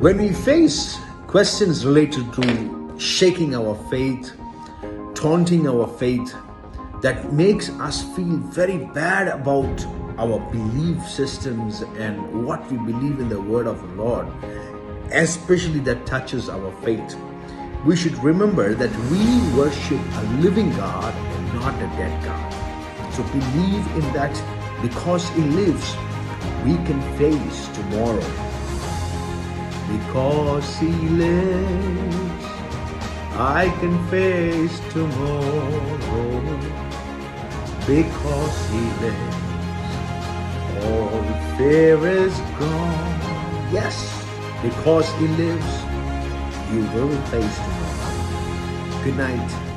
When we face questions related to shaking our faith, taunting our faith, that makes us feel very bad about our belief systems and what we believe in the word of the Lord, especially that touches our faith, we should remember that we worship a living God and not a dead God. So believe in that because He lives, we can face tomorrow. Because He lives, I can face tomorrow. Because He lives, all fear is gone. Yes, because He lives, you will face tomorrow. Good night.